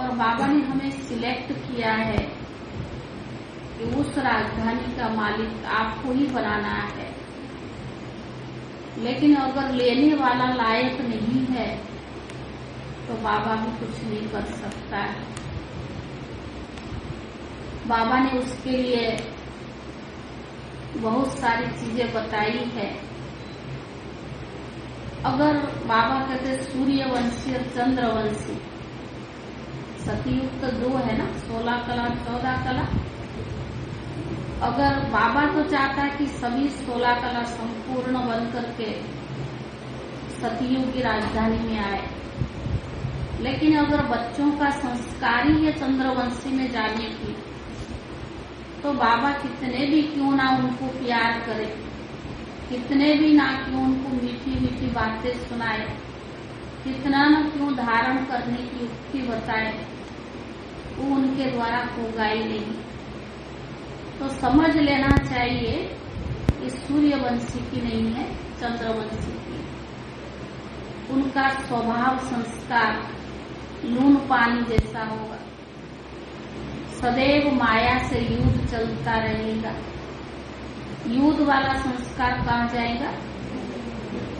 और बाबा ने हमें सिलेक्ट किया है कि उस राजधानी का मालिक आपको ही बनाना है। लेकिन अगर लेने वाला लायक नहीं है तो बाबा भी कुछ नहीं कर सकता है। बाबा ने उसके लिए बहुत सारी चीजें बताई है। अगर बाबा कहते सूर्यवंशी और चंद्रवंशी, सतयुग तो 2 है ना, 16 कला 14 कला। अगर बाबा तो चाहता है कि सभी 16 कला संपूर्ण बन करके सतयुग की राजधानी में आए, लेकिन अगर बच्चों का संस्कार ही है चंद्रवंशी में जाने की, तो बाबा कितने भी क्यों ना उनको प्यार करे, कितने भी ना क्यों उनको मीठी मीठी बातें सुनाए, कितना न क्यों धारण करने की युक्ति बताए, वो उनके द्वारा होगा ही नहीं। तो समझ लेना चाहिए कि सूर्यवंशी की नहीं है, चंद्रवंशी की। उनका स्वभाव संस्कार लून पानी जैसा होगा, सदैव माया से युद्ध चलता रहेगा। युद्ध वाला संस्कार कहाँ जाएगा?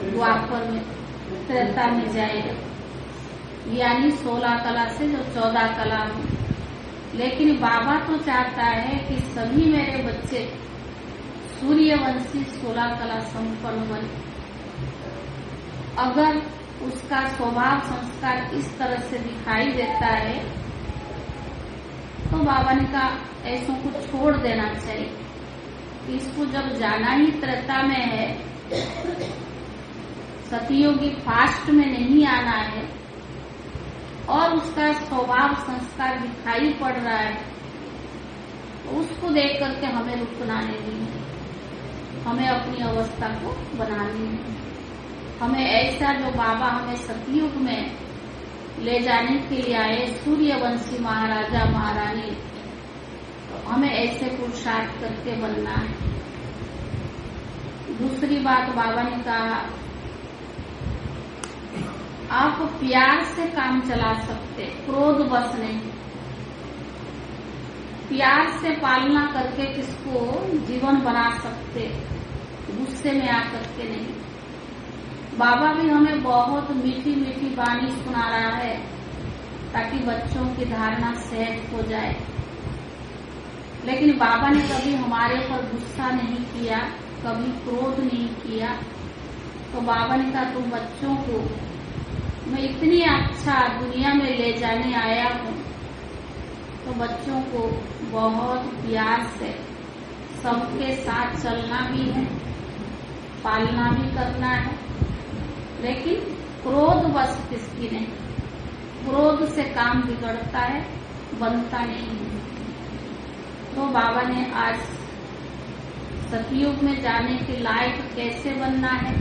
द्वापर में, त्रेता में जाएगा, यानी 16 कला से जो 14 कला में। लेकिन बाबा तो चाहता है कि सभी मेरे बच्चे सूर्यवंशी 16 कला संपन्न बने। अगर उसका स्वभाव संस्कार इस तरह से दिखाई देता है तो बाबा ने कहा ऐसों को छोड़ देना चाहिए। इसको जब जाना ही त्रेता में है, सतयुगी फास्ट में नहीं आना है, और उसका स्वभाव संस्कार दिखाई पड़ रहा है, तो उसको देख करके हमें रुकना नहीं है, हमें अपनी अवस्था को बनानी है। हमें ऐसा जो बाबा हमें सतयुग में ले जाने के लिए आए, सूर्यवंशी महाराजा महारानी, तो हमें ऐसे पुरुषार्थ करके बनना है। दूसरी बात बाबा ने कहा, आप प्यार से काम चला सकते, क्रोध बस नहीं। प्यार से पालना करके किसको जीवन बना सकते, गुस्से में आकर के नहीं। बाबा भी हमें बहुत मीठी मीठी वाणी सुना रहा है ताकि बच्चों की धारणा सहज हो जाए। लेकिन बाबा ने कभी हमारे ऊपर गुस्सा नहीं किया, कभी क्रोध नहीं किया। तो बाबा ने कहा तुम बच्चों को मैं इतनी अच्छा दुनिया में ले जाने आया हूँ, तो बच्चों को बहुत प्यार से सबके साथ चलना भी है, पालना भी करना है। लेकिन क्रोध बस किसकी नहीं, क्रोध से काम बिगड़ता है, बनता नहीं है। तो बाबा ने आज सतयुग में जाने के लायक कैसे बनना है,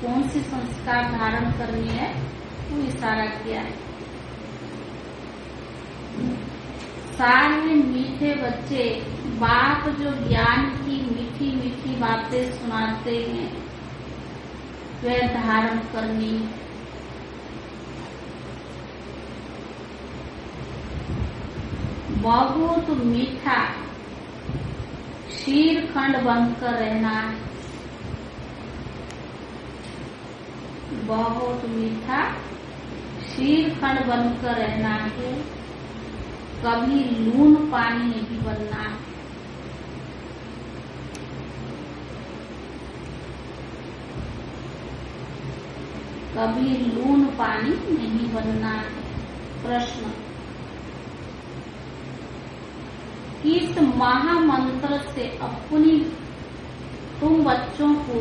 कौन सी संस्कार धारण करनी है, वो इशारा किया है। सारे मीठे बच्चे बाप जो ज्ञान की मीठी मीठी बातें सुनाते हैं वे धारण करनी। बहुत मीठा शीरखंड बनकर रहना है, बहुत मीठा शीरखंड बनकर रहना है, कभी लून पानी नहीं बनना है। कभी लून पानी नहीं बनना है। प्रश्न, किस महामंत्र से अपनी तुम बच्चों को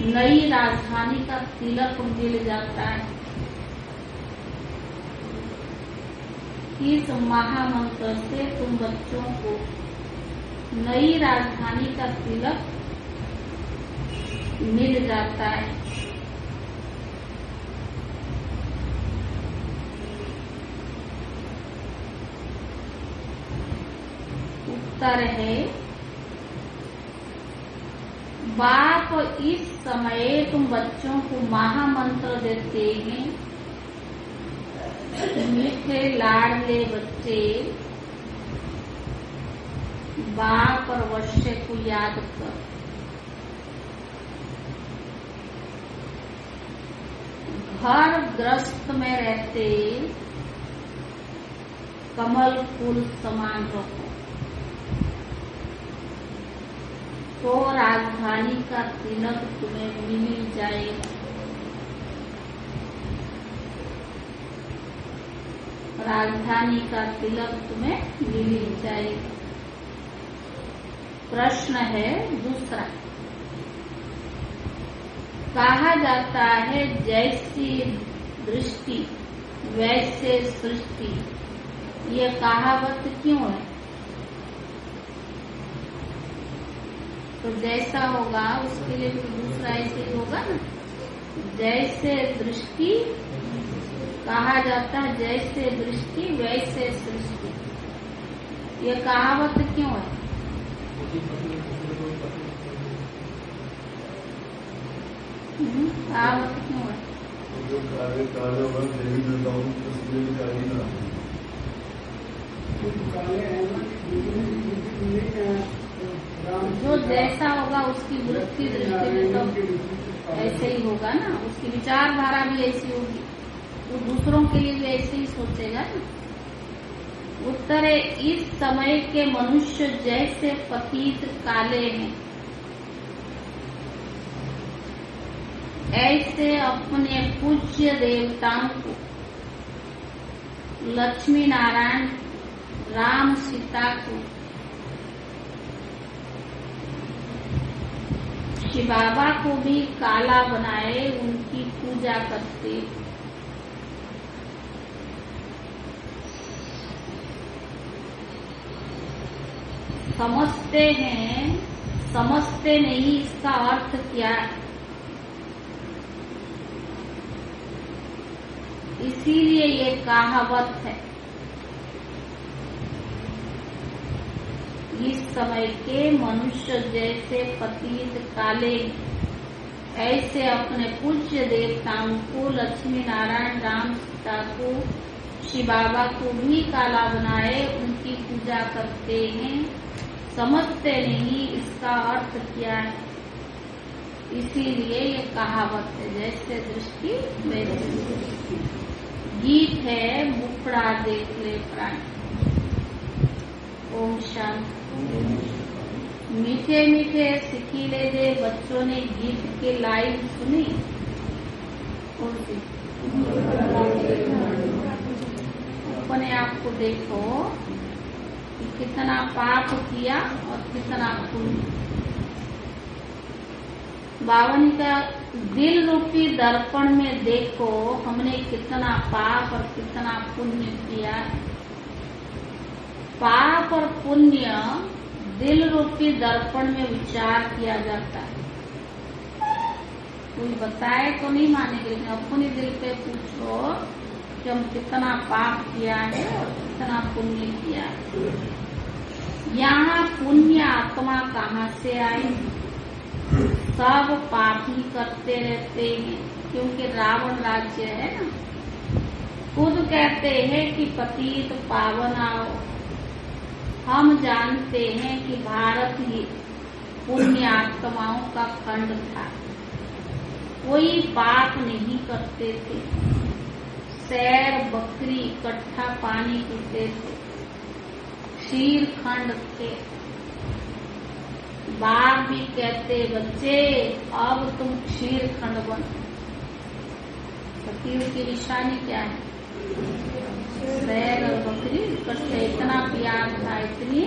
नई राजधानी का तिलक मिल जाता है? किस महामंत्र से तुम बच्चों को नई राजधानी का तिलक मिल जाता है? उत्तर है, बाप इस समय तुम बच्चों को महामंत्र देते हैं, मीठे लाडले बच्चे बाप और वर्षे को याद कर घर ग्रस्त में रहते कमल फूल समान रहो, तो राजधानी का तिलक तुम्हें मिल जाएगा। राजधानी का तिलक तुम्हें मिल जाएगा। प्रश्न है दूसरा, कहा जाता है जैसी दृष्टि वैसे सृष्टि, ये कहावत क्यों है? तो जैसा होगा उसके लिए भी दूसरा ऐसे ही होगा ना। जैसे दृष्टि कहा जाता है, जैसे दृष्टि वैसे सृष्टि, ये कहावत क्यों है? कहावत क्यों है? जो जैसा होगा उसकी वृत्ति दृष्टि में तो ऐसे ही होगा ना, उसकी विचारधारा भी ऐसी होगी, वो दूसरों के लिए भी ऐसे ही सोचेगा ना। उत्तर है, इस समय के मनुष्य जैसे पतित काले हैं, ऐसे अपने पूज्य देवताओं को लक्ष्मी नारायण राम सीता को शिव बाबा को भी काला बनाए उनकी पूजा करते। समझते हैं, समझते नहीं, इसका अर्थ क्या है? इसीलिए ये कहावत है, इस समय के मनुष्य जैसे पतित काले, ऐसे अपने पूज्य देवताओं को लक्ष्मी नारायण राम सीता को शिव बाबा को भी काला बनाए उनकी पूजा करते हैं। समझते नहीं इसका अर्थ क्या है, इसीलिए ये कहावत है, जैसे दृष्टि वैसे दृष्टि। गीत है मुखड़ा देख ले प्राण। ओम शांति। मीठे मीठे सिखीले दे बच्चों ने गीत के लाइन सुनी। अपने आप को देखो कि कितना पाप किया और कितना पुण्य। बावन का दिल रूपी दर्पण में देखो हमने कितना पाप और कितना पुण्य किया। पाप और पुण्य दिल रूपी दर्पण में विचार किया जाता है। कोई बताए तो नहीं मानेंगे, लेकिन अपने दिल पे पूछो कि हम कितना पाप किया है और कितना पुण्य किया है। यहाँ पुण्य आत्मा कहाँ से आई? सब पाप ही करते रहते हैं, क्योंकि रावण राज्य है ना। खुद कहते हैं कि पतित पावन आओ। हम जानते हैं कि भारत ही पुण्य आत्माओं का खंड था। कोई पाप नहीं करते थे। शैर बकरी इकट्ठा पानी पीते थे। क्षीर खंड थे। बाप भी कहते बच्चे अब तुम क्षीर खंड बनो। सतीव की निशानी क्या है? शैर और बकरी इकट्ठे। इतना प्यार था, इतनी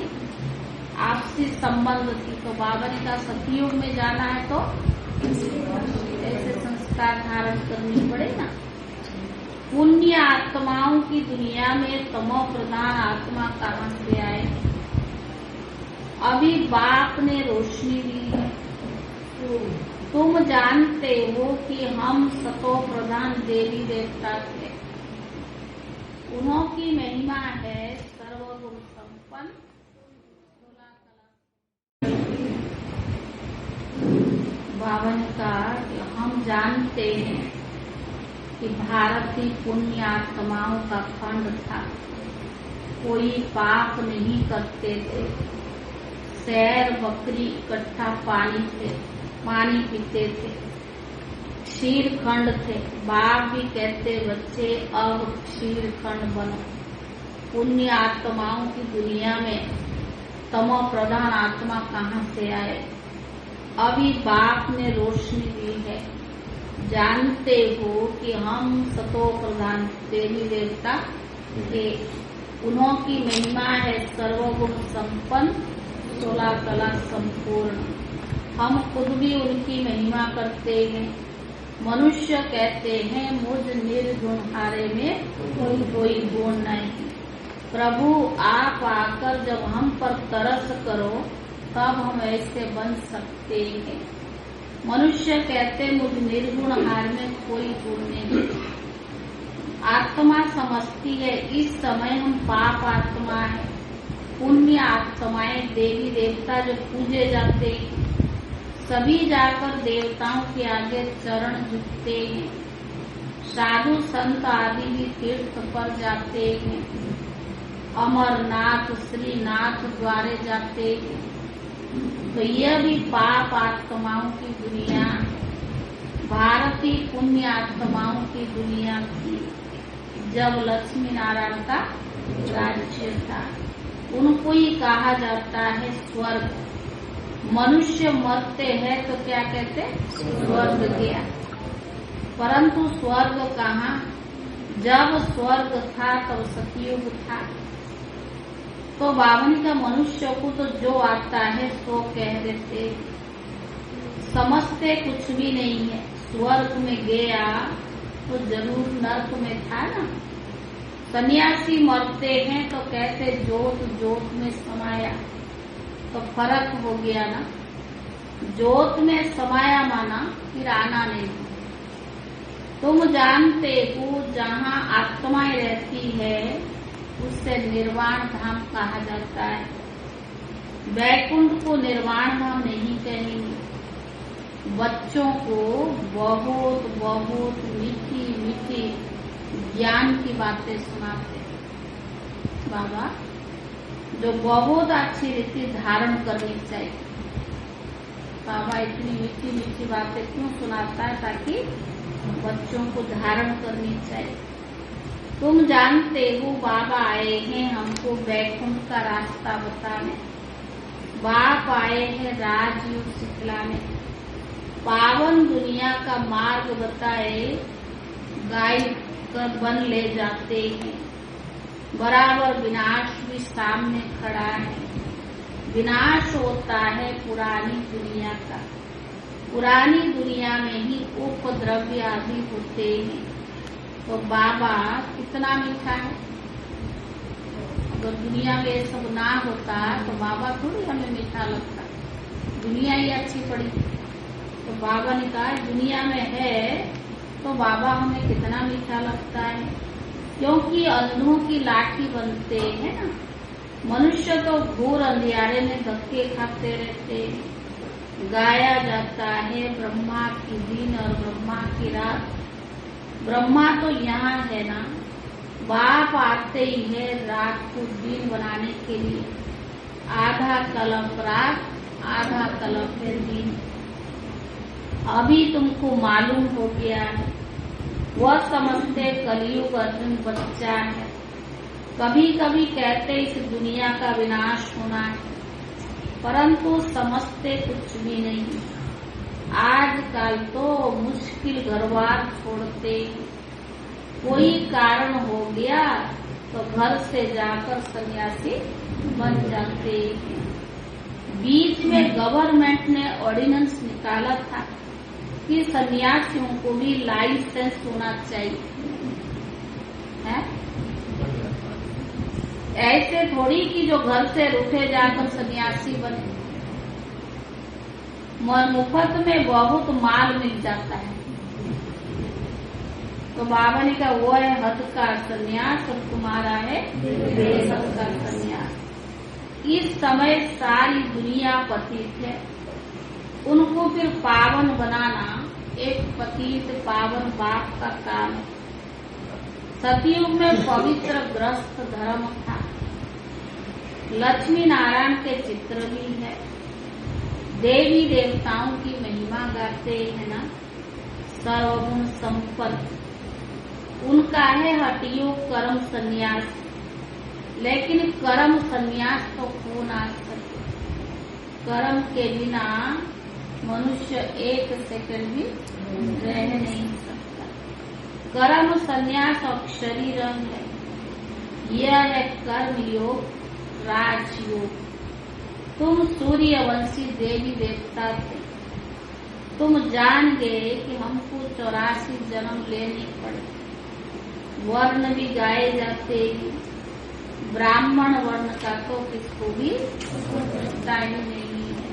आपसी संबंध थी। तो बाबा ने कहा सतयुग में जाना है तो ऐसे संस्कार धारण करनी पड़ेगा। पुण्य आत्माओं की दुनिया में तमो प्रधान आत्मा कहाँ से आए? अभी बाप ने रोशनी दी है। तुम जानते हो कि हम सतो प्रधान देवी देवता थे। उन्हों की महिमा है सर्वगुण संपन्न। बावन का हम जानते हैं कि भारतीय पुण्य आत्माओं का खंड था। कोई पाप नहीं करते थे। शेर बकरी इकट्ठा पानी पीते थे। क्षीर खंड थे। बाप भी कहते बच्चे अब क्षीर खंड बनो। पुण्य आत्माओं की दुनिया में तमो प्रधान आत्मा कहाँ से आए? अभी बाप ने रोशनी दी है। जानते हो कि हम सतो प्रधान देवी देवता के उन्हों की महिमा है सर्वगुण संपन्न 16 कला संपूर्ण। हम खुद भी उनकी महिमा करते हैं। मनुष्य कहते हैं मुझ निर्गुण हारे में कोई गुण नहीं। प्रभु आप आकर जब हम पर तरस करो तब हम ऐसे बन सकते हैं। मनुष्य कहते मुझ निर्गुण हार में कोई गुण नहीं। आत्मा समझती है इस समय हम पाप आत्मा है। पुण्य आत्माएं देवी देवता जो पूजे जाते हैं सभी जाकर देवताओं के आगे चरण झुकते हैं। साधु संत आदि भी तीर्थ पर जाते हैं। अमरनाथ श्रीनाथ द्वारे जाते हैं। तो यह भी पाप आत्माओं की दुनिया, भारतीय पुण्य आत्माओं की दुनिया थी जब लक्ष्मी नारायण का राज्य था। उनको ही कहा जाता है स्वर्ग। मनुष्य मरते हैं तो क्या कहते? स्वर्ग गया। परंतु स्वर्ग कहाँ? जब स्वर्ग था तब सतयुग था। तो बावनी का मनुष्य को तो जो आता है सो कह देते, समझते कुछ भी नहीं है। स्वर्ग में गया तो जरूर नर्क में था ना। सन्यासी मरते हैं तो कहते जोत जोत में समाया, तो फर्क हो गया ना। जोत में समाया माना फिर आना नहीं। तुम जानते हो जहाँ आत्माएं रहती है उससे निर्वाण धाम कहा जाता है। वैकुंठ को निर्वाण धाम नहीं कहेंगे। बच्चों को बहुत बहुत मीठी मीठी ज्ञान की बातें सुनाते बाबा, जो बहुत अच्छी रीति धारण करनी चाहिए। बाबा इतनी मीठी मीठी बातें क्यों सुनाता है? ताकि बच्चों को धारण करनी चाहिए। तुम जानते हो बाबा आए हैं हमको वैकुंठ का रास्ता बताने। बाप आए हैं राजयोग सिखलाने। पावन दुनिया का मार्ग बताए गाइड कर बन ले जाते हैं। बराबर विनाश भी सामने खड़ा है। विनाश होता है पुरानी दुनिया का। पुरानी दुनिया में ही उपद्रव्य आदि होते हैं। तो बाबा कितना मीठा है। अगर दुनिया में ये सब ना होता तो बाबा थोड़ी हमें मीठा लगता, दुनिया ही अच्छी पड़ी। तो बाबा ने कहा दुनिया में है तो बाबा हमें कितना मीठा लगता है, क्योंकि अंधों की लाठी बनते हैं ना। मनुष्य तो घोर अंधियारे में धक्के खाते रहते। गाया जाता है ब्रह्मा की दिन और ब्रह्मा की रात। ब्रह्मा तो यहाँ है ना, बाप आते ही है रात को दिन बनाने के लिए। आधा कल्प रात, आधा कल्प है दिन। अभी तुमको मालूम हो गया है। वह समझते कलयुग अर्जुन बच्चा है। कभी कभी कहते इस दुनिया का विनाश होना है, परंतु समझते कुछ भी नहीं। आजकल तो मुश्किल घरबार छोड़ते। कोई कारण हो गया तो घर से जाकर सन्यासी बन जाते हैं। बीच में गवर्नमेंट ने ऑर्डिनेंस निकाला था कि सन्यासियों को भी लाइसेंस होना चाहिए है? ऐसे थोड़ी कि जो घर से उठे जाकर सन्यासी बने। मुफ्त में बहुत माल मिल जाता है। तो बाबा ने कहा वो है हद का सन्यास और तुम्हारा है बेहद का सन्यास। इस समय सारी दुनिया पतित है। उनको फिर पावन बनाना एक पतित पावन बाप का काम है। सतयुग में पवित्र ग्रस्त धर्म था। लक्ष्मी नारायण के चित्र भी है। देवी देवताओं की महिमा गाते हैं ना, सर्वगुण संपन्न। उनका है हठयोग कर्म संन्यास, लेकिन कर्म संन्यास तो हो ना सके। कर्म के बिना मनुष्य एक सेकंड भी रह नहीं सकता। कर्म संन्यास अक्षरी रंग है। यह है कर्म योग, राजयोग। तुम सूर्यवंशी देवी देवता थे। तुम जान गए कि हमको 84 जन्म लेने पड़े। वर्ण भी गाए जाते हैं। ब्राह्मण वर्ण का तो किसको भी टाइम नहीं है।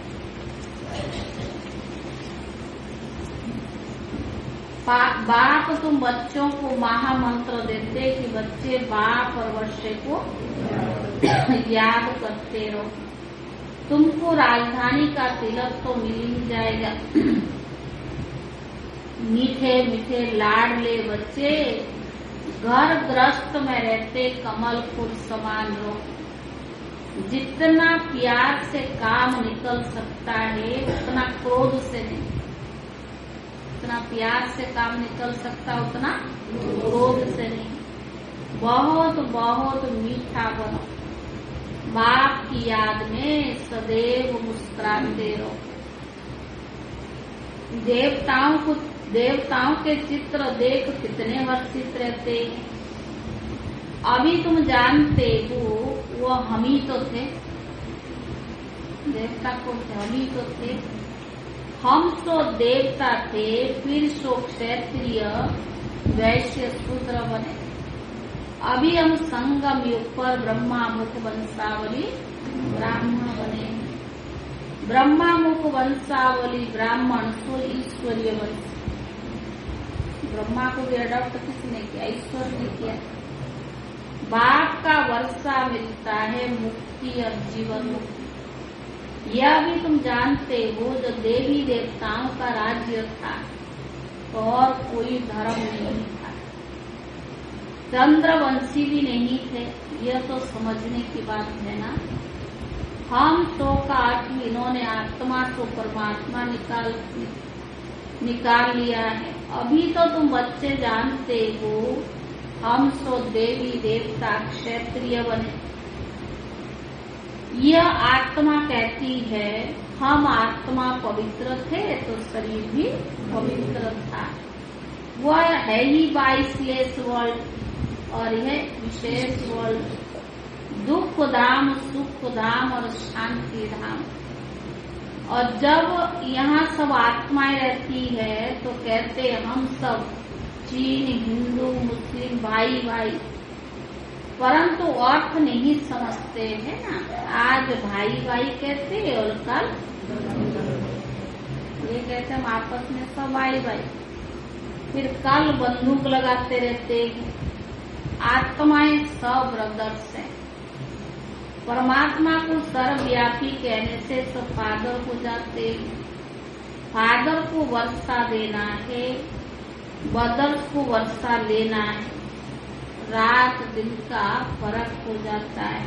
बाप तुम बच्चों को महामंत्र देते कि बच्चे बाप और वर्षे को याद करते रहो। तुमको राजधानी का तिलक तो मिल ही जाएगा। मीठे मीठे लाडले बच्चे घर गृहस्थ में रहते कमल फूल समान रहो। जितना प्यार से काम निकल सकता है उतना क्रोध से नहीं। जितना प्यार से काम निकल सकता उतना क्रोध से नहीं। बहुत बहुत मीठा बनो। बाप की याद में सदैव मुस्कुराते रहो। देवताओं के चित्र देख कितने हर्षित रहते हैं। अभी तुम जानते हो वो हम ही तो थे। देवता को हम ही तो थे। हम तो देवता थे, फिर सो क्षत्रिय वैश्य शूद्र बने। अभी हम संगम युग पर ब्रह्मामुख वंशावली ब्राह्मण बने। ब्रह्मामुख वंशावली ब्राह्मण तो ईश्वरीय वंश। ब्रह्मा को भी अडॉप्ट किसने किया? ईश्वर ने किया। बाप का वर्षा मिलता है मुक्ति और जीवन मुक्ति। यह भी तुम जानते हो जो देवी देवताओं का राज्य था तो और कोई धर्म नहीं था। चंद्रवंशी भी नहीं थे। यह तो समझने की बात है ना। हम तो का अर्थ इन्होंने आत्मा को परमात्मा निकाल लिया है। अभी तो तुम बच्चे जानते हो हम सो देवी देवता क्षत्रिय बने। यह आत्मा कहती है हम आत्मा पवित्र थे तो शरीर भी पवित्र था। वह है ही 22 वर्ल्ड और यह विशेष वर्ल्ड। दुख धाम, सुख धाम और शांति धाम। और जब यहाँ सब आत्माएं रहती है तो कहते हम सब चीन, हिंदू, मुस्लिम भाई भाई, परंतु अर्थ नहीं समझते है ना। आज भाई भाई कहते और कल ये कहते हम आपस में सब भाई भाई, फिर कल बंदूक लगाते रहते हैं। आत्माएं सब ब्रदर्स हैं। परमात्मा को सर्वव्यापी कहने से तो फादर हो जाते। फादर को वर्षा देना है, ब्रदर्स को वर्षा लेना है। रात दिन का फर्क हो जाता है।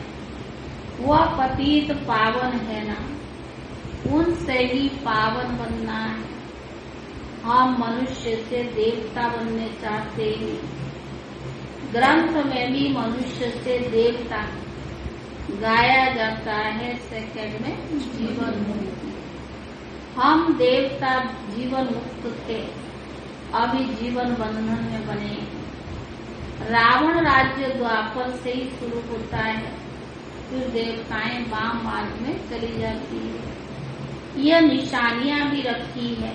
वह पतित पावन है ना, उनसे ही पावन बनना है। हम मनुष्य से देवता बनने चाहते हैं। ग्रंथ में भी मनुष्य से देवता गाया जाता है। सेकंड में जीवन मुक्त। हम देवता जीवन मुक्त थे, अभी जीवन बंधन में बने। रावण राज्य द्वापर से ही शुरू होता है, फिर देवताएं वाम मार्ग में चली जाती है। यह निशानियां भी रखी है।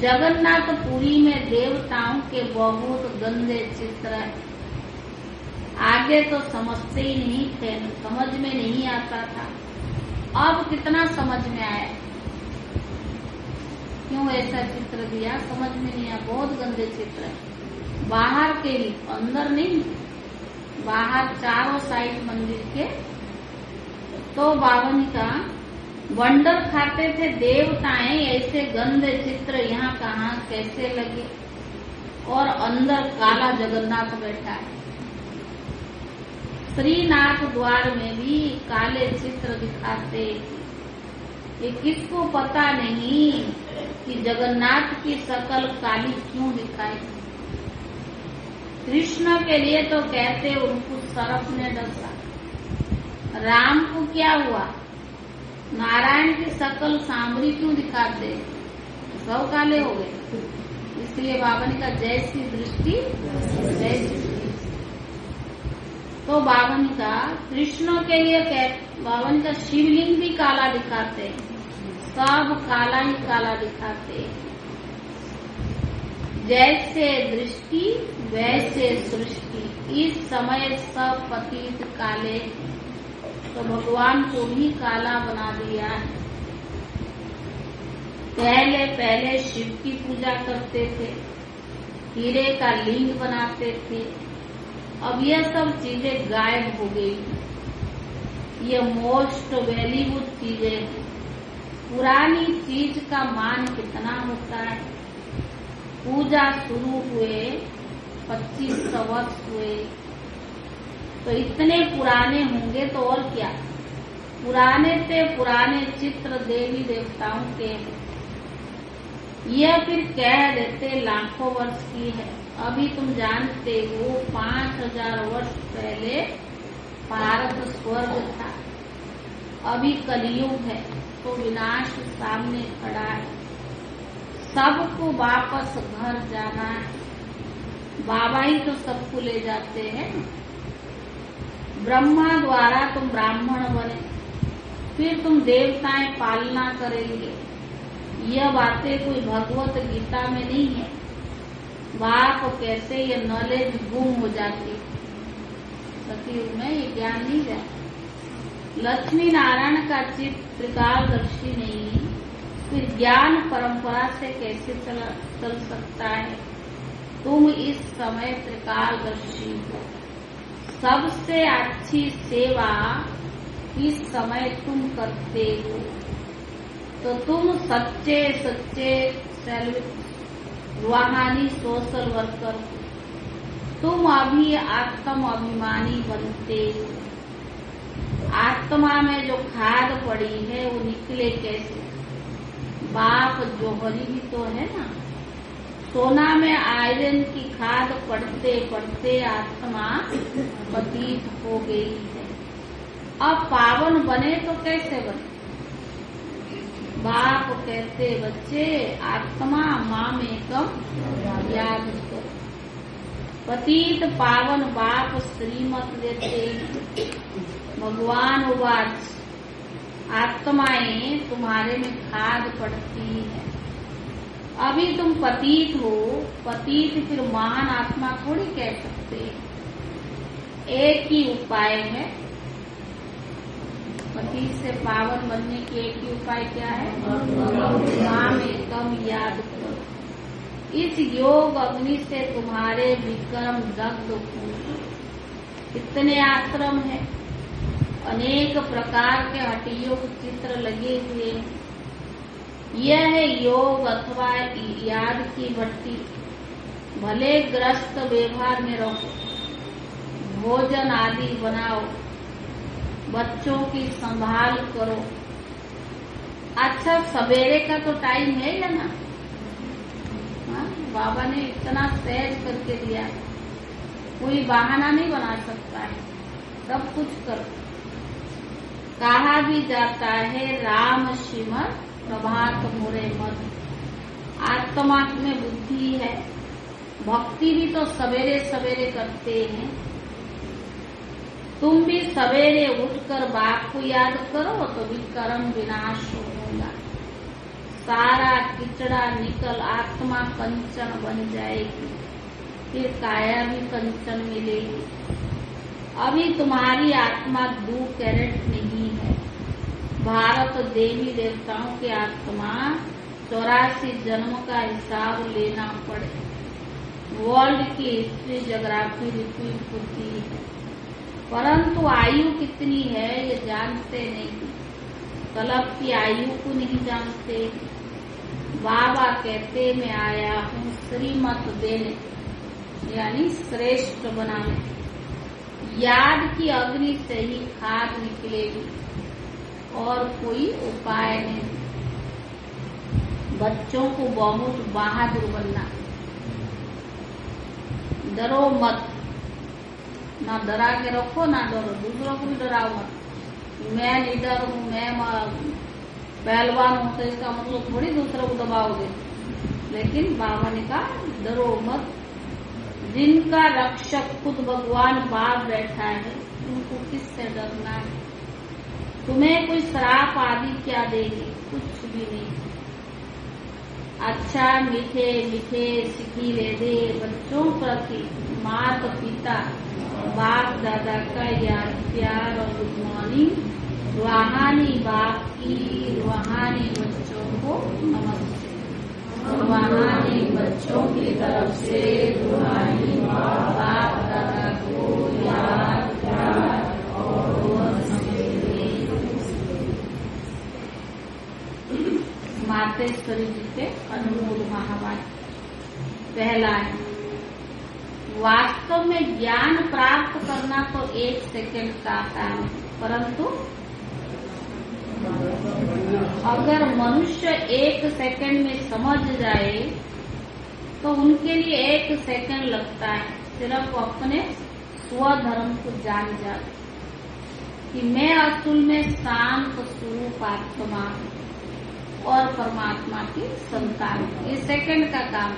जगन्नाथपुरी में देवताओं के बहुत गंदे चित्र है। आगे तो समझते ही नहीं थे, समझ में नहीं आता था। अब कितना समझ में आया। क्यों ऐसा चित्र दिया समझ में नहीं आया। बहुत गंदे चित्र है। बाहर के भी, अंदर नहीं। बाहर चारों साइड मंदिर के तो बावन का वंडर खाते थे देवताएं, ऐसे गंदे चित्र यहाँ कहाँ कैसे लगे। और अंदर काला जगन्नाथ बैठा है। श्रीनाथ द्वार में भी काले चित्र दिखाते। ये किसको पता नहीं कि जगन्नाथ की शकल काली क्यों दिखाई। कृष्ण के लिए तो कहते उनको सर्प ने डसा। राम को क्या हुआ, नारायण की शकल सांवरी क्यों दिखाते, सब काले हो गए। इसलिए बाबा ने कहा जैसी दृष्टि जैसी। तो बाबा ने कहा कृष्ण के लिए बाबा ने कहा शिवलिंग भी काला दिखाते, सब काला ही काला दिखाते। जैसे दृष्टि वैसे सृष्टि। इस समय सब पतित काले, तो भगवान को भी काला बना दिया है। पहले पहले शिव की पूजा करते थे, हीरे का लिंग बनाते थे। अब यह सब चीजें गायब हो गई। ये मोस्ट वैल्यूबल चीजें हैं। पुरानी चीज का मान कितना होता है। पूजा शुरू हुए 2500 वर्ष हुए, तो इतने पुराने होंगे तो और क्या। पुराने से पुराने चित्र देवी देवताओं के, यह फिर कह देते लाखों वर्ष की है। अभी तुम जानते हो 5000 वर्ष पहले भारत स्वर्ग था। अभी कलयुग है तो विनाश सामने खड़ा है। सबको वापस घर जाना है। बाबा ही तो सबको ले जाते हैं। ब्रह्मा द्वारा तुम ब्राह्मण बने, फिर तुम देवताएं पालना करेंगे। यह बातें कोई भगवत गीता में नहीं है। बाप कैसे ये नॉलेज गुम हो जाती। सतयुग में ये ज्ञान नहीं जाए। लक्ष्मी नारायण का चित्त त्रिकालदर्शी नहीं, फिर ज्ञान परंपरा से कैसे चल सकता है। तुम इस समय त्रिकालदर्शी हो। सबसे अच्छी सेवा इस समय तुम करते हो। तो तुम सच्चे रूहानी सोशल वर्कर हो। तुम अभी आत्म अभिमानी बनते हो। आत्मा में जो खाद पड़ी है वो निकले कैसे। बाप जोहरी भी तो है ना। सोना में आयरन की खाद पड़ते पड़ते आत्मा पतित हो गई है। अब पावन बने तो कैसे बने। बाप कहते बच्चे आत्मा माँ में कम याद करो। पतित पावन बाप श्रीमत देते। भगवान उवाच आत्माएं तुम्हारे में खाद पड़ती है। अभी तुम पतित हो। पतित फिर महान आत्मा थोड़ी कह सकते। एक ही उपाय है पतित से पावन बनने की। एक ही उपाय क्या है, माँ में कम याद करो। इस योग अग्नि से तुम्हारे विक्रम दग्ध हो। कितने आश्रम है, अनेक प्रकार के हठयोग चित्र लगे हुए हैं। यह है योग अथवा याद की भट्टी। भले ग्रस्त व्यवहार में रहो, भोजन आदि बनाओ, बच्चों की संभाल करो। अच्छा सवेरे का तो टाइम है या ना। हाँ, बाबा ने इतना सहज करके दिया, कोई बहाना नहीं बना सकता है। सब कुछ करो। कहा भी जाता है राम श्रीमद प्रभात मोरे मत। आत्मा में बुद्धि है। भक्ति भी तो सवेरे सवेरे करते हैं। तुम भी सवेरे उठकर बाप को याद करो तो विक्रम विनाश होगा। सारा किचड़ा निकल आत्मा कंचन बन जाएगी। फिर काया भी कंचन मिलेगी। अभी तुम्हारी आत्मा 2 कैरेट नहीं है। भारत देवी देवताओं की आत्मा 84 जन्म का हिसाब लेना पड़े। वर्ल्ड की हिस्ट्री जोग्राफी रिपीट होती है, परंतु आयु कितनी है ये जानते नहीं। तलब की आयु को नहीं जानते। बाबा कहते मैं आया हूँ श्रीमत देने, यानी श्रेष्ठ बनाने। याद की अग्नि से ही खाद निकलेगी और कोई उपाय नहीं। बच्चों को बहुत बहादुर बनना, डरो मत, ना डरा के रखो ना डरो, दूसरों को भी डराओ मत। मैं लीडर हूँ, मैं पहलवान हूँ, तो इसका मतलब थोड़ी दूसरों को दबाओगे। लेकिन बाबा ने कहा डरो मत, जिनका रक्षक खुद भगवान बाप बैठा है उनको किससे डरना है। तुम्हें कोई श्राप आदि क्या देंगे, कुछ भी नहीं। अच्छा मीठे मीठे सिखिले दे बच्चों प्रति माता पिता बाप दादा का याद प्यार और गुड मॉर्निंग। रूहानी बाप की रूहानी बच्चों को नमस्ते। रूहानी बच्चों की तरफ से रूहानी बाप दादा को याद प्यार और मातेश्वरी जी के अनमोल महावाक्य। पहला है, वास्तव में ज्ञान प्राप्त करना तो 1 सेकंड का काम है, परंतु अगर मनुष्य 1 सेकंड में समझ जाए तो उनके लिए 1 सेकंड लगता है सिर्फ अपने स्वधर्म को जान जाए कि मैं असल में शांत स्वरूप आत्मा और परमात्मा की संतान। ये सेकंड का काम,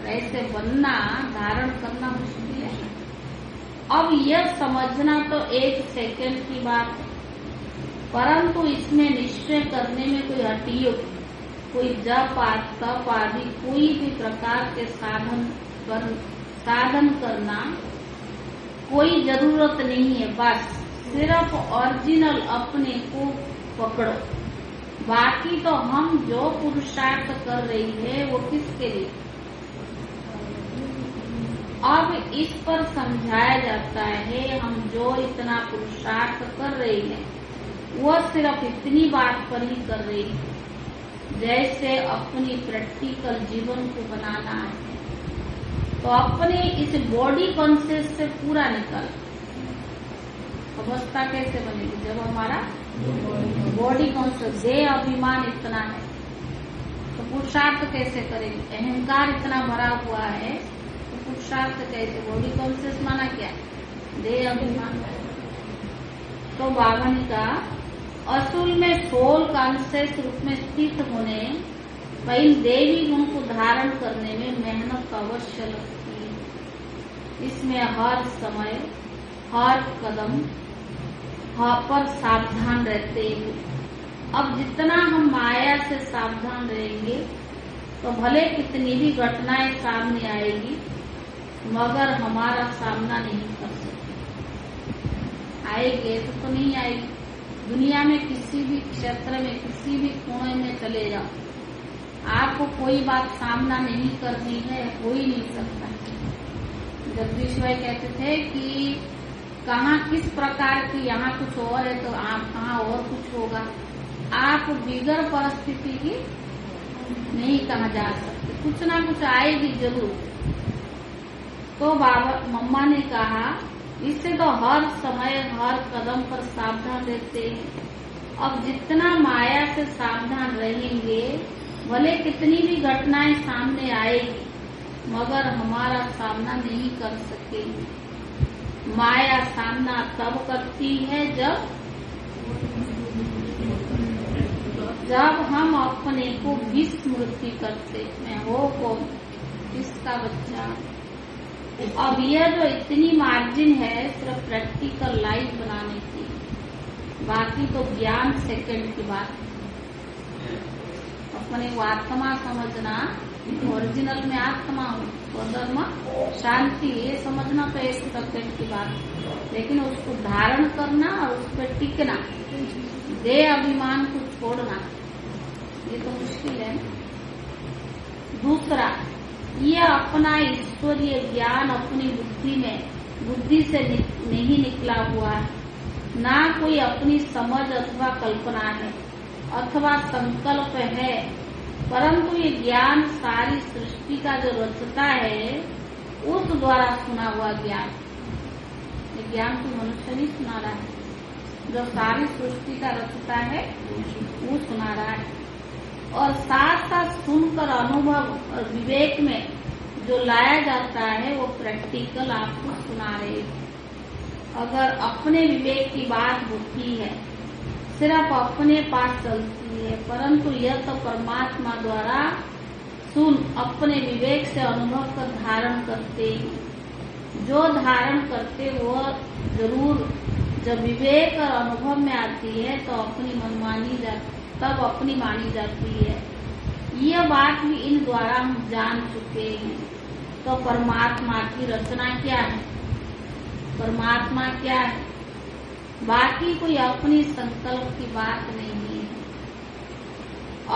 ऐसे बनना धारण करना मुश्किल है। अब यह समझना तो 1 सेकंड की बात है, परंतु इसमें निश्चय करने में कोई हटियो, कोई जप तप आदि कोई भी प्रकार के साधन करना कोई जरूरत नहीं है। बस सिर्फ ओरिजिनल अपने को पकड़ो। बाकी तो हम जो पुरुषार्थ कर रही है वो किसके लिए। अब इस पर समझाया जाता है हम जो इतना पुरुषार्थ कर रही है वह सिर्फ इतनी बात पर ही कर रही है जैसे अपनी प्रैक्टिकल जीवन को बनाना है। तो अपने इस बॉडी कॉन्शियस से पूरा निकल अवस्था कैसे बनेगी, जब हमारा बॉडी कॉन्शियस देह अभिमान इतना है तो पुरुषार्थ कैसे करेंगे। अहंकार इतना भरा हुआ है तो पुरुषार्थ कैसे। बॉडी कॉन्शियस माना क्या, देह अभिमान। तो बाबा ने कहा असूल में सोल कॉन्शियस रूप में स्थित होने कई देवी गुण को धारण करने में मेहनत अवश्य लगती है। इसमें हर समय हर कदम पर सावधान रहते हैं। अब जितना हम माया से सावधान रहेंगे तो भले कितनी भी घटनाएं सामने आएगी मगर हमारा सामना नहीं कर सकते। आएंगे तो नहीं आएगी। दुनिया में किसी भी क्षेत्र में किसी भी कोने में चले जाओ, आपको कोई बात सामना नहीं करनी है, हो ही नहीं सकता। जगदीश भाई कहते थे कि कहाँ किस प्रकार की यहाँ कुछ और है तो आप कहाँ और कुछ होगा। आप बिगड़ परिस्थिति की नहीं कहा जा सकते, कुछ ना कुछ आएगी जरूर। तो बाबा मम्मा ने कहा इससे तो हर समय हर कदम पर सावधान रहते हैं। अब जितना माया से सावधान रहेंगे भले कितनी भी घटनाएं सामने आएगी मगर हमारा सामना नहीं कर सकेंगे। माया सामना तब करती है जब हम अपने को विस्मृति करते। मैं हो कौन, किसका बच्चा। अब यह जो इतनी मार्जिन है सिर्फ प्रैक्टिकल लाइफ बनाने की, बाकी तो ज्ञान सेकंड की बात। अपने को आत्मा समझना, ओरिजिनल में आत्मा हूँ, स्वधर्म शांति, ये समझना तो 1 सेकंड की बात। लेकिन उसको धारण करना और उस पर टिकना, देह अभिमान को छोड़ना, ये तो मुश्किल है। दूसरा, यह अपना ईश्वरीय ज्ञान अपनी बुद्धि से नहीं निकला हुआ है, ना कोई अपनी समझ अथवा कल्पना है अथवा संकल्प है, परंतु ये ज्ञान सारी सृष्टि का जो रचता है उस द्वारा सुना हुआ ज्ञान। ये ज्ञान तो मनुष्य नहीं सुना रहा है, जो सारी सृष्टि का रचता है वो सुना रहा है। और साथ साथ सुनकर अनुभव और विवेक में जो लाया जाता है वो प्रैक्टिकल आपको सुना रहे हैं। अगर अपने विवेक की बात होती है, सिर्फ अपने पास चलती है, परंतु यह तो परमात्मा द्वारा सुन अपने विवेक से अनुभव कर धारण करते हैं। जो धारण करते वो जरूर जब विवेक और अनुभव में आती है तो अपनी मनमानी जाती, तब अपनी मानी जाती है। ये बात भी इन द्वारा हम जान चुके हैं। तो परमात्मा की रचना क्या है, परमात्मा क्या है, बाकी कोई अपनी संकल्प की बात नहीं है।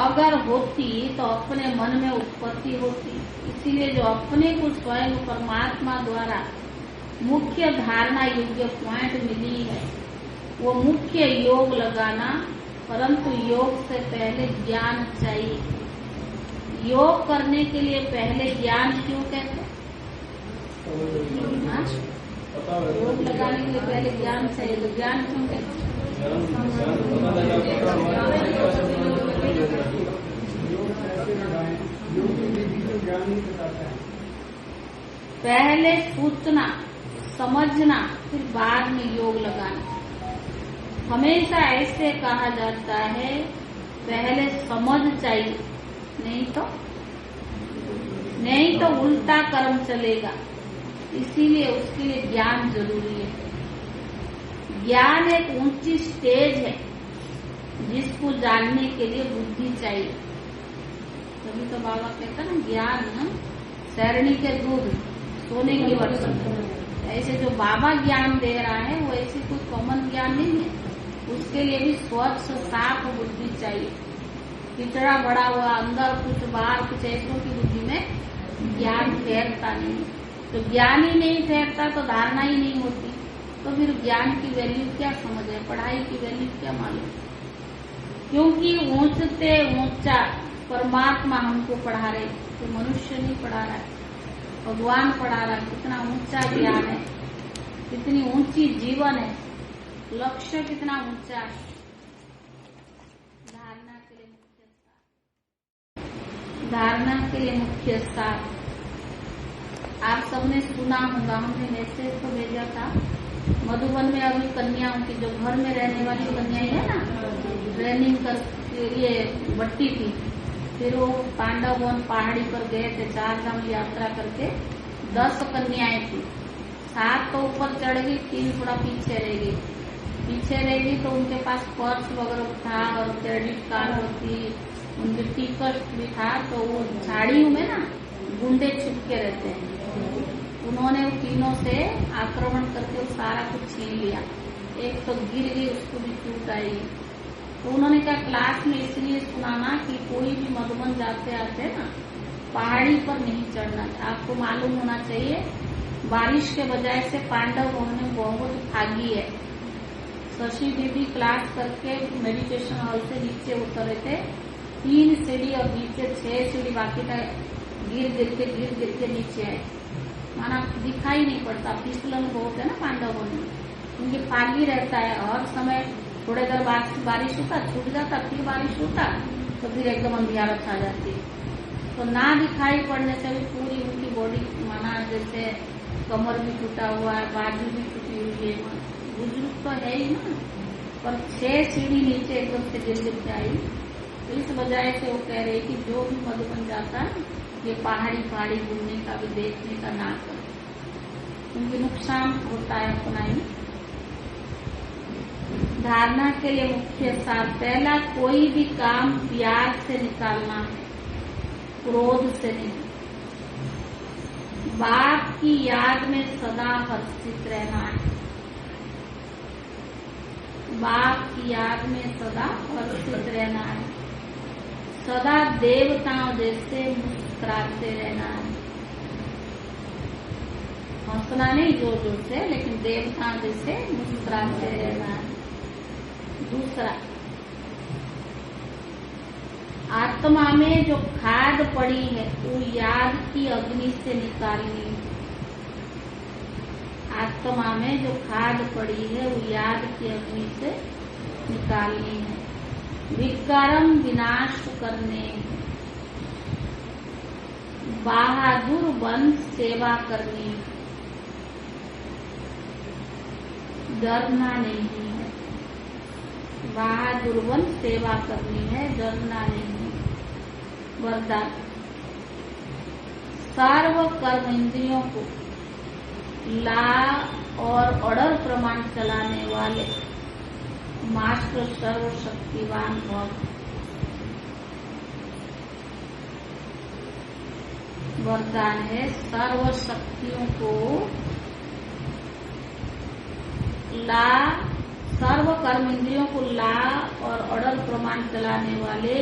अगर होती तो अपने मन में उत्पत्ति होती। इसीलिए जो अपने को स्वयं परमात्मा द्वारा मुख्य धारणा योग्य पॉइंट मिली है वो मुख्य योग लगाना, परंतु योग से पहले ज्ञान चाहिए। योग करने के लिए पहले ज्ञान क्यों कहते हैं? योग लगाने के लिए पहले ज्ञान चाहिए, तो ज्ञान क्यों कहते हैं? पहले सोचना समझना फिर बाद में योग लगाना। हमेशा ऐसे कहा जाता है पहले समझ चाहिए, नहीं तो उल्टा कर्म चलेगा। इसीलिए उसके लिए ज्ञान जरूरी है। ज्ञान एक ऊंची स्टेज है जिसको जानने के लिए बुद्धि चाहिए। तभी तो बाबा कहता ना ज्ञान शरणी के दूध सोने की वर्षा। ऐसे जो बाबा ज्ञान दे रहा है वो ऐसी कोई कॉमन ज्ञान नहीं है, उसके लिए भी स्वच्छ साफ बुद्धि चाहिए। किचड़ा बड़ा हुआ अंदर कुछ बाहर कुछ ऐसों की बुद्धि में ज्ञान ठहरता नहीं। तो ज्ञान ही नहीं ठहरता तो धारणा ही नहीं होती, तो फिर ज्ञान की वैल्यू क्या समझ है, पढ़ाई की वैल्यू क्या मालूम। क्योंकि ऊंचते ऊंचा परमात्मा हमको पढ़ा रहे, तो मनुष्य नहीं पढ़ा रहा है, भगवान पढ़ा रहा है। कितना ऊंचा ज्ञान है, कितनी ऊंची जीवन है, लक्ष्य कितना ऊंचा है। धारणा के लिए मुख्य सार आप सबने सुना होगा, हमने मैसेज तो भेजा था। मधुबन में अभी कन्याओं की जो घर में रहने वाली कन्याएं है ना, ट्रेनिंग कर ये बट्टी थी। फिर वो पांडव वन पहाड़ी पर गए थे 4 धाम यात्रा करके। 10 कन्याएं थी, 7 तो ऊपर चढ़ गई, 3 थोड़ा पीछे रह गई। तो उनके पास पर्स वगैरह था और क्रेडिट कार्ड होती, उनके टिकट भी था। तो वो झाड़ियों में ना गुंडे छिपके रहते हैं, उन्होंने तीनों से आक्रमण करके वो सारा कुछ छीन लिया। एक तो गिर गई, उसको भी चोट आई। तो उन्होंने कहा क्लास में इसलिए सुनाना कि कोई भी मधुबन जाते आते ना पहाड़ी पर नहीं चढ़ना। आपको मालूम होना चाहिए बारिश के बजाय से पांडव उन्होंने बहुत भागी है। शशि दीदी क्लास करके मेडिटेशन हॉल से नीचे उतरे थे, 3 सीढ़ी और नीचे 6 सीढ़ी बाकी था। गिर के नीचे आए, माना दिखाई नहीं पड़ता, फिसलन बहुत है ना पांडवों में, उनके फागी रहता है। हर समय थोड़े देर बाद बारिश होता, छूट जाता, फिर बारिश होता, तो फिर एकदम अंधियारा छा जाती। तो ना दिखाई पड़ने से भी पूरी उनकी बॉडी माना जैसे कमर भी टूटा हुआ है, बाजू भी टूटी हुई है, बुजुर्ग तो है ही ना। पर 6 सीढ़ी नीचे एकदम से गिर के आई। तो इस वजह से वो कह रहे कि जो भी मधुबन जाता है ये पहाड़ी घूमने का भी देखने का ना करे, क्योंकि नुकसान होता है अपना ही। धारणा के लिए मुख्य सार पहला, कोई भी काम प्यार से निकालना है, क्रोध से नहीं। बाप की याद में सदा हर्षित रहना है, बाप की याद में सदा हर्षित रहना है। सदा देवताओं जैसे मुस्कुराते रहना है, हंसना नहीं जोर जोर से, लेकिन देवताओं जैसे मुस्कुराते रहना है। दूसरा, आत्मा में जो खाद पड़ी है वो याद की अग्नि से निकालनी है। आत्मा में जो खाद पड़ी है वो याद की अग्नि से निकालनी है। विकारम विनाश करने है। बहादुर बन सेवा करनी है। डरना नहीं है। बहादुर बन सेवा करनी है, डरना नहीं है। वरदान, सर्व कर्म इंद्रियों को ला और ऑर्डर प्रमाण चलाने वाले मास्टर सर्वशक्तिवान भव। वरदान है, सर्व शक्तियों को ला, सर्व कर्म इंद्रियों को ला और ऑर्डर प्रमाण चलाने वाले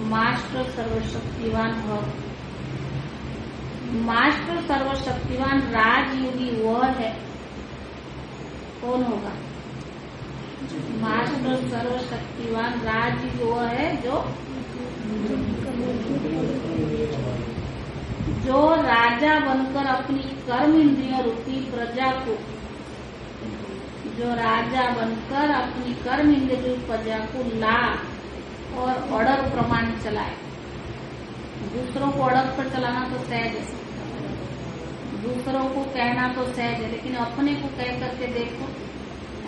मास्टर सर्वशक्तिवान भव। मास्टर सर्वशक्तिवान राजयोगी वह है, कौन होगा? मास्टर सर्वशक्तिवान राजयोगी वह है जो राजा बनकर अपनी कर्म इंद्रियों रूपी प्रजा को, जो राजा बनकर अपनी कर्म इंद्रियों प्रजा को ला और ऑर्डर प्रमाण चलाए। दूसरों को ऑर्डर पर चलाना तो सहज है, दूसरों को कहना तो सहज है, लेकिन अपने को कह करके देखो,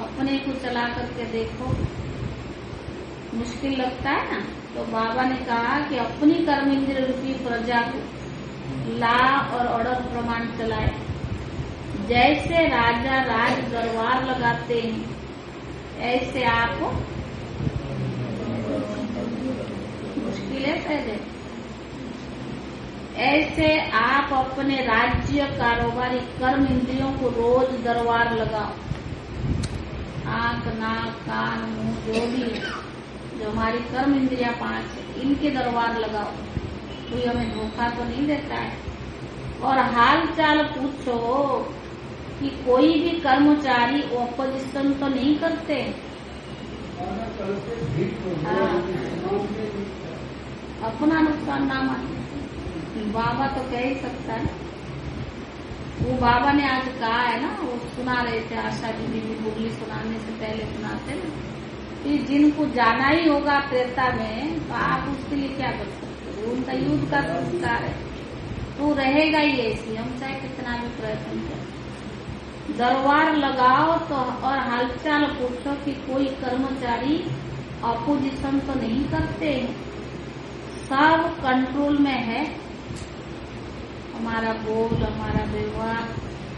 अपने को चला करके देखो, मुश्किल लगता है ना। तो बाबा ने कहा कि अपनी कर्म इंद्रिय रूपी प्रजा को ला और ऑर्डर प्रमाण चलाए। जैसे राजा राज दरबार लगाते हैं, ऐसे आप, मुश्किल है सहज है, ऐसे आप अपने राज्य कारोबारी कर्म इंद्रियों को रोज दरबार लगाओ। आंख, नाक, कान, मुंह जो भी है, जो हमारी कर्म इंद्रिया 5 है, इनके दरबार लगाओ। कोई हमें धोखा तो नहीं देता है। और हाल चाल पूछो कि कोई भी कर्मचारी ऑपोजिशन तो नहीं करते। अपना नुकसान ना माने, बाबा तो कह ही सकता है। वो बाबा ने आज कहा है ना, वो सुना रहे थे, आशा दीदी भी मुरली सुनाने से पहले सुनाते ना, कि जिनको जाना ही होगा त्रेता में, तो आप उसके लिए क्या कर सकते हो? उनका युद्ध का संस्कार है, तो रहेगा ही ऐसी, हम चाहे कितना भी प्रयत्न करें। दरबार लगाओ तो और हालचाल पूछो कि कोई कर्मचारी अपोजिशन तो नहीं करते हैं, सब कंट्रोल में है। हमारा बोल, हमारा व्यवहार,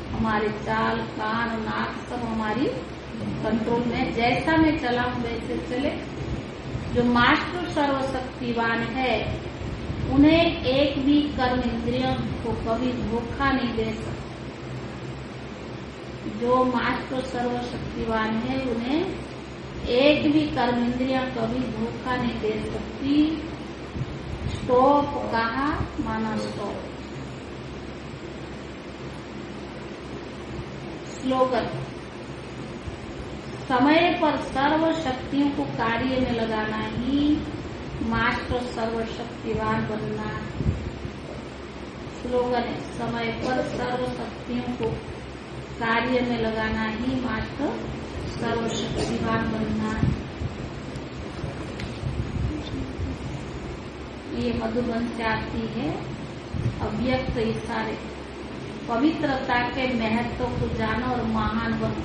हमारे चाल, कान, नाक सब हमारी कंट्रोल में। जैसा मैं चलाऊं वैसे चले। जो मास्टर सर्वशक्तिवान है, उन्हें एक भी कर्म इंद्रियों को कभी धोखा नहीं दे सकता। जो मास्टर सर्वशक्तिवान है, उन्हें एक भी कर्म इंद्रियां कभी धोखा नहीं दे सकती। स्टॉप कहा माना स्टॉप। स्लोगन, समय पर सर्व शक्तियों को कार्य में लगाना ही मास्टर सर्वशक्तिवान बनना। स्लोगन है, समय पर सर्व शक्तियों को कार्य में लगाना ही मास्टर सर्वशक्तिवान बनना। ये मधुबन से आती है अव्यक्त इशारे। पवित्रता के महत्व को जानो और महान बनो।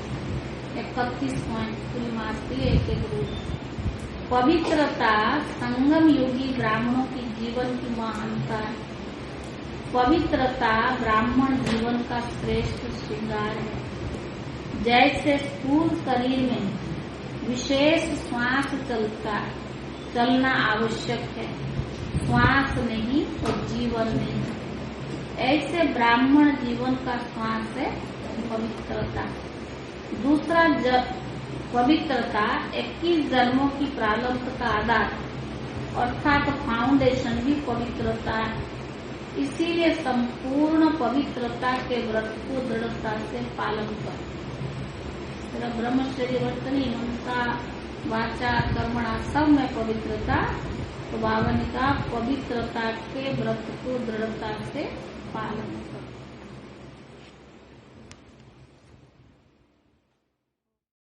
31 पॉइंट पूरी मास्ती एक रूप। पवित्रता संगम योगी ब्राह्मणों की जीवन की महानता है। पवित्रता ब्राह्मण जीवन का श्रेष्ठ श्रृंगार है। जैसे स्थूल शरीर में विशेष श्वास चलता है, चलना आवश्यक है, श्वास नहीं तो जीवन नहीं। ऐसे ब्राह्मण जीवन का श्वास है पवित्रता। दूसरा, पवित्रता 21 जन्मों की प्रारंभ का आधार अर्थात फाउंडेशन भी पवित्रता है। इसीलिए संपूर्ण पवित्रता के व्रत को दृढ़ता से पालन कर। ब्रह्मचर्य व्रत नहीं, उनका वाचा कर्मणा सब में पवित्रता। तो बाबा ने कहा पवित्रता के व्रत को दृढ़ता से पालन